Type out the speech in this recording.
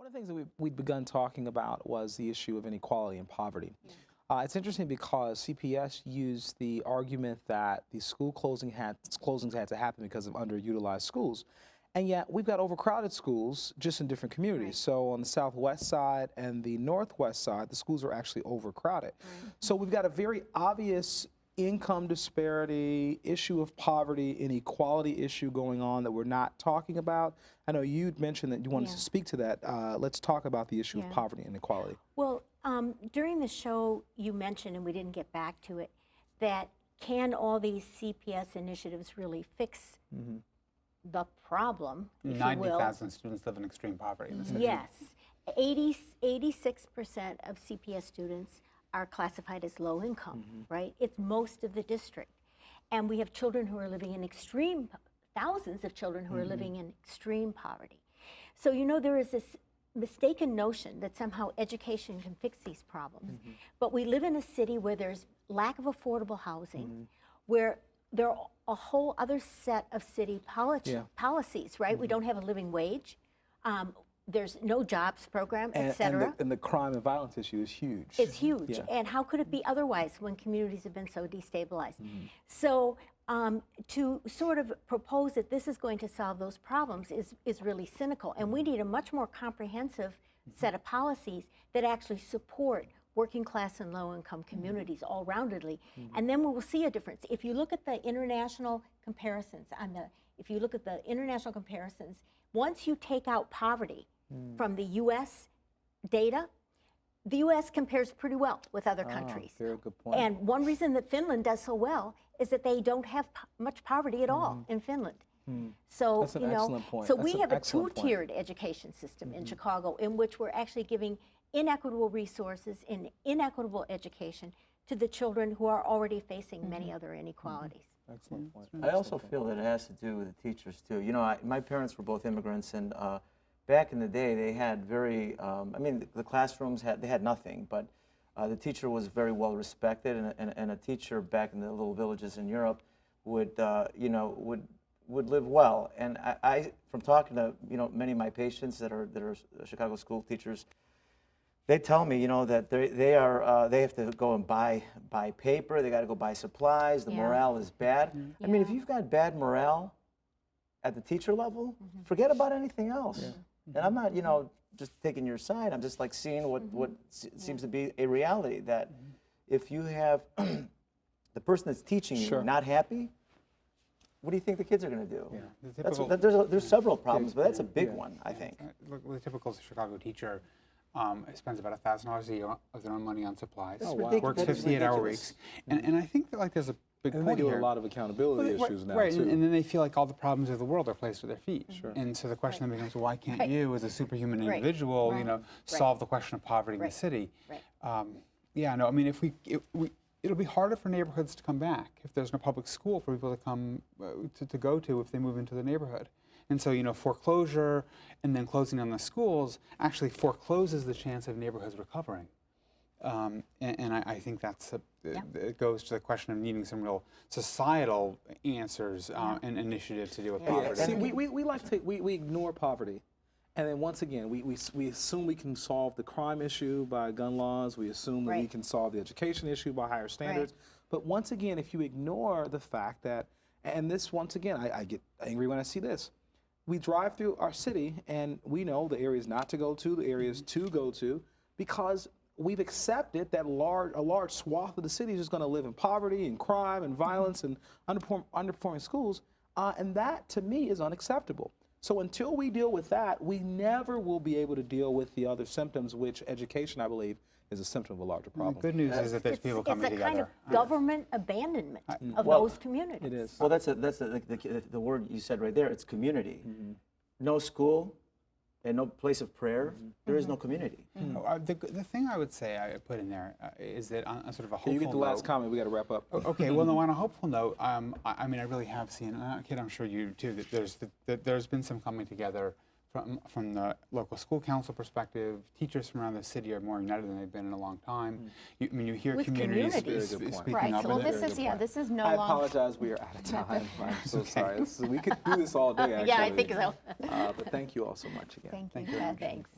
of the things that we'd begun talking about was the issue of inequality and poverty. Yeah. It's interesting because CPS used the argument that the school closings had to happen because of underutilized schools. And yet we've got overcrowded schools just in different communities. Right. So on the southwest side and the northwest side, the schools are actually overcrowded. Right. So we've got a very obvious income disparity, issue of poverty, inequality issue going on that we're not talking about. I know you'd mentioned that you wanted to speak to that. Let's talk about the issue of poverty and inequality. Well, during the show you mentioned, and we didn't get back to it, that can all these CPS initiatives really fix the problem, if you will? 90,000 students live in extreme poverty in the city. Yes. 86% of CPS students are classified as low income, right? It's most of the district. And we have children who are living in thousands of children who are living in extreme poverty. So, you know, there is this mistaken notion that somehow education can fix these problems. But we live in a city where there's lack of affordable housing, where there are a whole other set of city policies, right? We don't have a living wage. There's no jobs program, et cetera. And the crime and violence issue is huge. It's huge. Yeah. And how could it be otherwise when communities have been so destabilized? So to sort of propose that this is going to solve those problems is really cynical. And we need a much more comprehensive set of policies that actually support working class and low income communities all roundedly. And then we will see a difference. If you look at the international comparisons, once you take out poverty from the U.S. data, the U.S. compares pretty well with other countries. Very good point. And one reason that Finland does so well is that they don't have much poverty at all in Finland. So, that's an excellent point. So we have a two-tiered education system in Chicago in which we're actually giving inequitable resources and inequitable education to the children who are already facing many other inequalities. Excellent point. I also feel that it has to do with the teachers too. You know, my parents were both immigrants, and back in the day they had very, I mean, the classrooms had nothing, but the teacher was very well respected, and a teacher back in the little villages in Europe would, you know, would live well. And I from talking to, you know, many of my patients that are Chicago school teachers, they tell me, you know, that they have to go and buy paper. They got to go buy supplies. The morale is bad. I mean, if you've got bad morale at the teacher level, forget about anything else. And I'm not, you know, just taking your side. I'm just like seeing what seems to be a reality, that if you have the person that's teaching you not happy, what do you think the kids are going to do? There's several problems, but that's a big one, I think. Look, the typical Chicago teacher spends about $1,000 a year of their own money on supplies. Works 58-hour weeks, and I think that, like, there's a big point they do here. a lot of accountability issues now too. And then they feel like all the problems of the world are placed at their feet. And so the question then becomes, well, why can't you, as a superhuman individual, you know, solve the question of poverty in the city? Yeah, no, I mean, it'll be harder for neighborhoods to come back if there's no public school for people to come to go to if they move into the neighborhood. And so, you know, foreclosure and then closing down the schools actually forecloses the chance of neighborhoods recovering. And I think that's it goes to the question of needing some real societal answers and initiatives to deal with poverty. See, we ignore poverty, and then once again we assume we can solve the crime issue by gun laws. We assume that we can solve the education issue by higher standards. But once again, if you ignore the fact that, and this once again, I get angry when I see this. We drive through our city and we know the areas not to go to, the areas to go to, because we've accepted that a large swath of the city is just going to live in poverty and crime and violence and underperforming schools, and that to me is unacceptable. So until we deal with that, we never will be able to deal with the other symptoms, which education, I believe, is a symptom of a larger problem. The good news is that there's people coming together. It's a kind of government abandonment of those communities. It is. Well, that's the word you said right there. It's community. No school and no place of prayer. There is no community. The thing I would say I put in there is that on sort of a hopeful You get the last comment. We got to wrap up. Okay. Well, no. On a hopeful note, I mean, I really have seen, Kid, I'm sure you too, that there's been some coming together from the local school council perspective. Teachers from around the city are more united than they've been in a long time. I mean, you hear communities speaking up. So this is no longer. I apologize. We are out of time. I'm so sorry. We could do this all day, actually. Yeah, I think so. But thank you all so much again. Thank you. Thanks.